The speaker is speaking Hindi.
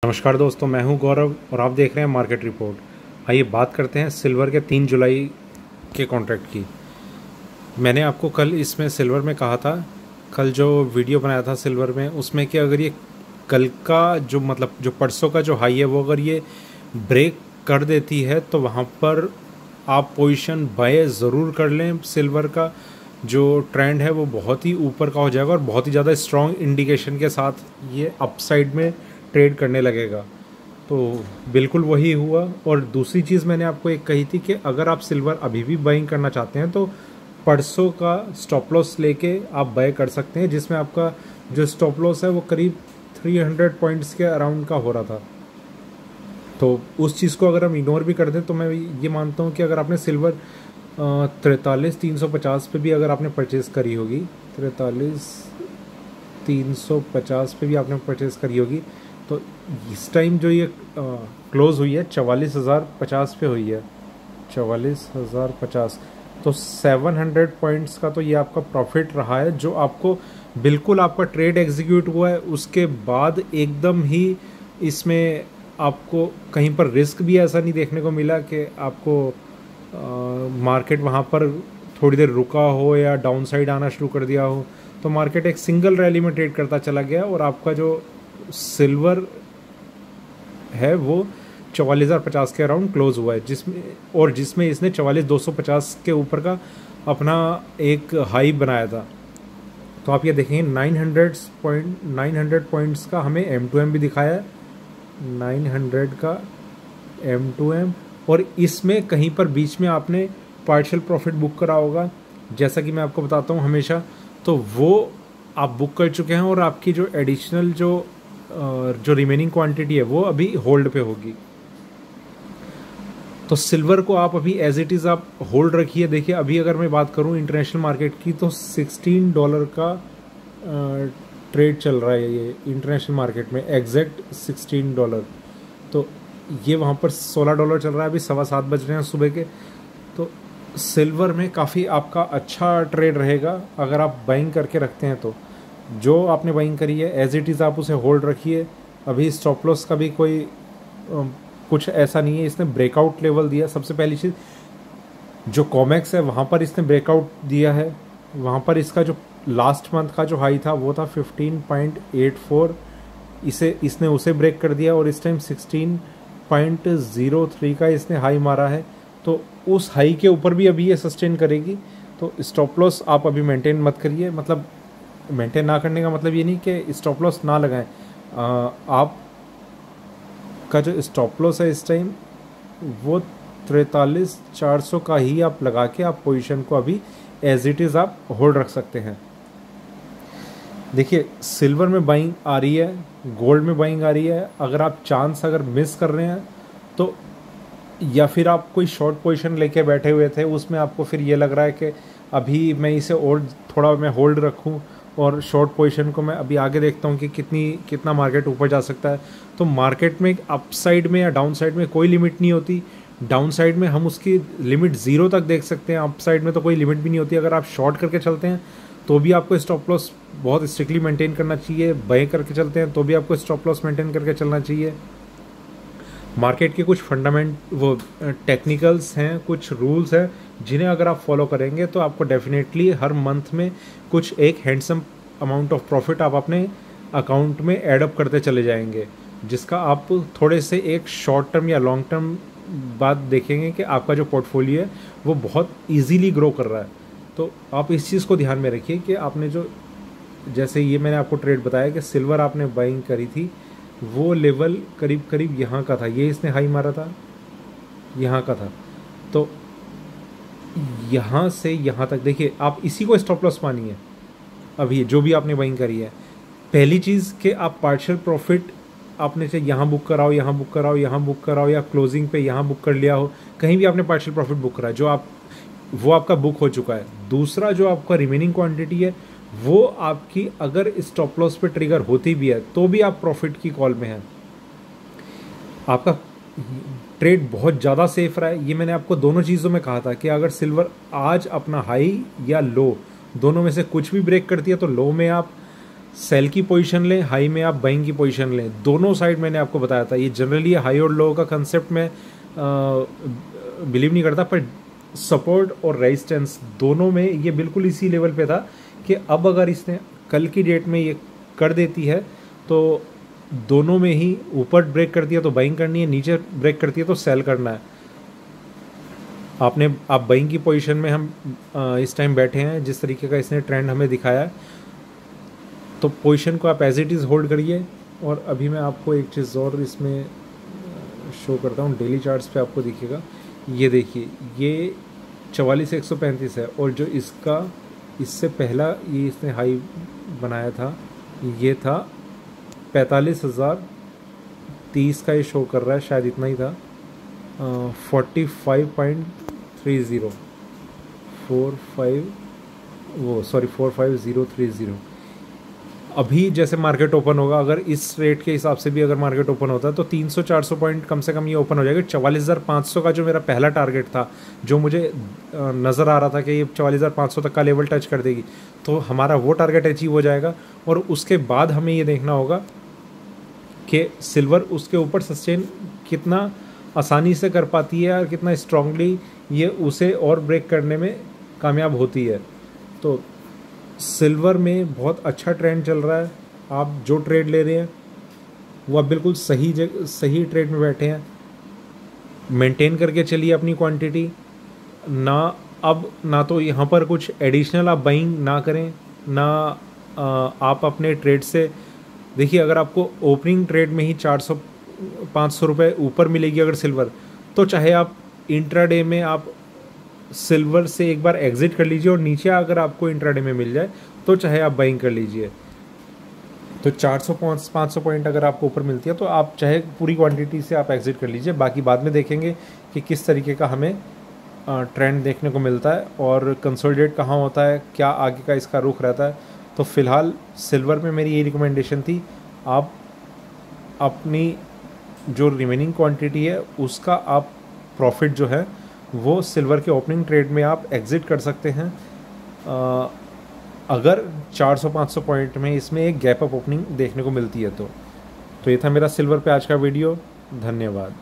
नमस्कार दोस्तों, मैं हूं गौरव और आप देख रहे हैं मार्केट रिपोर्ट। आइए बात करते हैं सिल्वर के 3 जुलाई के कॉन्ट्रैक्ट की। मैंने आपको कल इसमें सिल्वर में कहा था, कल जो वीडियो बनाया था सिल्वर में, उसमें कि अगर ये कल का जो परसों का जो हाई है वो अगर ये ब्रेक कर देती है तो वहाँ पर आप पोजीशन बाय ज़रूर कर लें। सिल्वर का जो ट्रेंड है वो बहुत ही ऊपर का हो जाएगा और बहुत ही ज़्यादा स्ट्रॉन्ग इंडिकेशन के साथ ये अपसाइड में ट्रेड करने लगेगा। तो बिल्कुल वही हुआ। और दूसरी चीज़ मैंने आपको एक कही थी कि अगर आप सिल्वर अभी भी बाइंग करना चाहते हैं तो परसों का स्टॉप लॉस लेके आप बाय कर सकते हैं, जिसमें आपका जो स्टॉप लॉस है वो करीब 300 पॉइंट्स के अराउंड का हो रहा था। तो उस चीज़ को अगर हम इग्नोर भी कर दें तो मैं ये मानता हूँ कि अगर आपने सिल्वर 43,350 पे भी अगर आपने परचेज़ करी होगी, 43,350 पे भी आपने परचेज़ करी होगी, तो इस टाइम जो ये क्लोज़ हुई है 44,050 पे हुई है, 44,050। तो 700 पॉइंट्स का तो ये आपका प्रॉफिट रहा है, जो आपको बिल्कुल आपका ट्रेड एग्जीक्यूट हुआ है उसके बाद एकदम ही इसमें आपको कहीं पर रिस्क भी ऐसा नहीं देखने को मिला कि आपको मार्केट वहाँ पर थोड़ी देर रुका हो या डाउन साइड आना शुरू कर दिया हो। तो मार्केट एक सिंगल रैली में ट्रेड करता चला गया और आपका जो सिल्वर है वो 44,050 के अराउंड क्लोज हुआ है, जिसमें इसने 44,250 के ऊपर का अपना एक हाई बनाया था। तो आप ये देखेंगे 900 पॉइंट्स का हमें M2M भी दिखाया है, 900 का M2M। और इसमें कहीं पर बीच में आपने पार्शियल प्रॉफिट बुक करा होगा, जैसा कि मैं आपको बताता हूँ हमेशा, तो वो आप बुक कर चुके हैं और आपकी जो एडिशनल जो रिमेनिंग क्वांटिटी है वो अभी होल्ड पे होगी। तो सिल्वर को आप अभी एज इट इज़ आप होल्ड रखिए। देखिए अभी अगर मैं बात करूं इंटरनेशनल मार्केट की तो $16 का ट्रेड चल रहा है ये इंटरनेशनल मार्केट में, एग्जैक्ट $16। तो ये वहाँ पर $16 चल रहा है, अभी 7:15 बज रहे हैं सुबह के। तो सिल्वर में काफ़ी आपका अच्छा ट्रेड रहेगा अगर आप बाइंग करके रखते हैं। तो जो आपने बाइंग करी है एज इट इज़ आप उसे होल्ड रखिए। अभी स्टॉप लॉस का भी कोई कुछ ऐसा नहीं है। इसने ब्रेकआउट लेवल दिया। सबसे पहली चीज़, जो कॉमेक्स है वहाँ पर इसने ब्रेकआउट दिया है। वहाँ पर इसका जो लास्ट मंथ का जो हाई था वो था 15.84, इसने उसे ब्रेक कर दिया और इस टाइम 16.03 का इसने हाई मारा है। तो उस हाई के ऊपर भी अभी ये सस्टेन करेगी। तो स्टॉप लॉस आप अभी मेंटेन मत करिए। मतलब मेंटेन ना करने का मतलब ये नहीं कि स्टॉप लॉस ना लगाएं। आप का जो स्टॉप लॉस है इस टाइम वो 43,400 का ही आप लगा के आप पोजीशन को अभी एज इट इज़ आप होल्ड रख सकते हैं। देखिए सिल्वर में बाइंग आ रही है, गोल्ड में बाइंग आ रही है। अगर आप चांस अगर मिस कर रहे हैं तो, या फिर आप कोई शॉर्ट पोजीशन लेके बैठे हुए थे, उसमें आपको फिर ये लग रहा है कि अभी मैं इसे और थोड़ा मैं होल्ड रखूं और शॉर्ट पोजीशन को मैं अभी आगे देखता हूं कि कितना मार्केट ऊपर जा सकता है। तो मार्केट में अप साइड में या डाउन साइड में कोई लिमिट नहीं होती। डाउन साइड में हम उसकी लिमिट 0 तक देख सकते हैं, अप साइड में तो कोई लिमिट भी नहीं होती। अगर आप शॉर्ट करके चलते हैं तो भी आपको स्टॉप लॉस बहुत स्ट्रिक्टली मेंटेन करना चाहिए। बाय करके चलते हैं तो भी आपको स्टॉप लॉस मेंटेन करके चलना चाहिए। मार्केट के कुछ टेक्निकल्स हैं, कुछ रूल्स हैं जिन्हें अगर आप फॉलो करेंगे तो आपको डेफिनेटली हर मंथ में कुछ एक हैंडसम अमाउंट ऑफ प्रॉफिट आप अपने अकाउंट में ऐड अप करते चले जाएंगे, जिसका आप थोड़े से एक शॉर्ट टर्म या लॉन्ग टर्म बाद देखेंगे कि आपका जो पोर्टफोलियो है वो बहुत ईजीली ग्रो कर रहा है। तो आप इस चीज़ को ध्यान में रखिए कि आपने जो, जैसे ये मैंने आपको ट्रेड बताया कि सिल्वर आपने बाइंग करी थी, वो लेवल करीब करीब यहाँ का था, ये इसने हाई मारा था, यहाँ का था। तो यहाँ से यहाँ तक देखिए आप इसी को स्टॉप लॉस मानिए। अभी जो भी आपने बाइंग करी है, पहली चीज़ कि आप पार्शियल प्रॉफिट आपने चाहे यहाँ बुक कराओ, यहाँ बुक कराओ, यहाँ बुक कराओ, या क्लोजिंग पे यहाँ बुक कर लिया हो, कहीं भी आपने पार्शियल प्रॉफिट बुक करा है, वो आपका बुक हो चुका है। दूसरा, जो आपका रिमेनिंग क्वांटिटी है वो आपकी अगर स्टॉप लॉस पे ट्रिगर होती भी है तो भी आप प्रॉफिट की कॉल में हैं। आपका ट्रेड बहुत ज़्यादा सेफ रहा है। ये मैंने आपको दोनों चीज़ों में कहा था कि अगर सिल्वर आज अपना हाई या लो दोनों में से कुछ भी ब्रेक करती है तो लो में आप सेल की पोजीशन लें, हाई में आप बाइंग की पोजीशन लें, दोनों साइड मैंने आपको बताया था। ये जनरली हाई और लो का कंसेप्ट में बिलीव नहीं करता, पर सपोर्ट और रेजिस्टेंस दोनों में ये बिल्कुल इसी लेवल पे था कि अब अगर इसने कल की डेट में ये कर देती है तो दोनों में ही ऊपर ब्रेक करती है तो बाइंग करनी है, नीचे ब्रेक करती है तो सेल करना है। आप बाइंग की पोजीशन में हम इस टाइम बैठे हैं, जिस तरीके का इसने ट्रेंड हमें दिखाया है, तो पोजीशन को आप एज इट इज़ होल्ड करिए। और अभी मैं आपको एक चीज़ और इसमें शो करता हूँ, डेली चार्ट्स पे आपको दिखेगा। ये देखिए, ये 44,135 है, और जो इसका इससे पहला ये इसने हाई बनाया था ये था 45,030 का, ये शो कर रहा है, शायद इतना ही था। 45.30 45,030। अभी जैसे मार्केट ओपन होगा, अगर इस रेट के हिसाब से भी अगर मार्केट ओपन होता है तो 300-400 पॉइंट कम से कम ये ओपन हो जाएगा। 44,500 का जो मेरा पहला टारगेट था, जो मुझे नज़र आ रहा था कि ये 44,500 तक का लेवल टच कर देगी, तो हमारा वो टारगेट अचीव हो जाएगा। और उसके बाद हमें ये देखना होगा कि सिल्वर उसके ऊपर सस्टेन कितना आसानी से कर पाती है और कितना स्ट्रांगली ये उसे और ब्रेक करने में कामयाब होती है। तो सिल्वर में बहुत अच्छा ट्रेंड चल रहा है। आप जो ट्रेड ले रहे हैं वो आप बिल्कुल सही ट्रेड में बैठे हैं। मेंटेन करके चलिए अपनी क्वांटिटी, ना तो यहाँ पर कुछ एडिशनल आप बाइंग ना करें, ना आप अपने ट्रेड से देखिए, अगर आपको ओपनिंग ट्रेड में ही 400-500 रुपये ऊपर मिलेगी अगर सिल्वर, तो चाहे आप इंट्राडे में आप सिल्वर से एक बार एग्जिट कर लीजिए, और नीचे अगर आपको इंट्राडे में मिल जाए तो चाहे आप बाइंग कर लीजिए। तो 400-500 पॉइंट अगर आपको ऊपर मिलती है तो आप चाहे पूरी क्वांटिटी से आप एग्जिट कर लीजिए। बाकी बाद में देखेंगे कि किस तरीके का हमें ट्रेंड देखने को मिलता है और कंसोलिडेट कहाँ होता है, क्या आगे का इसका रुख रहता है। तो फिलहाल सिल्वर में मेरी ये रिकमेंडेशन थी, आप अपनी जो रिमेनिंग क्वांटिटी है उसका आप प्रॉफिट जो है वो सिल्वर के ओपनिंग ट्रेड में आप एग्जिट कर सकते हैं। अगर 400-500 पॉइंट में इसमें एक गैप अप ओपनिंग देखने को मिलती है तो ये था मेरा सिल्वर पे आज का वीडियो। धन्यवाद।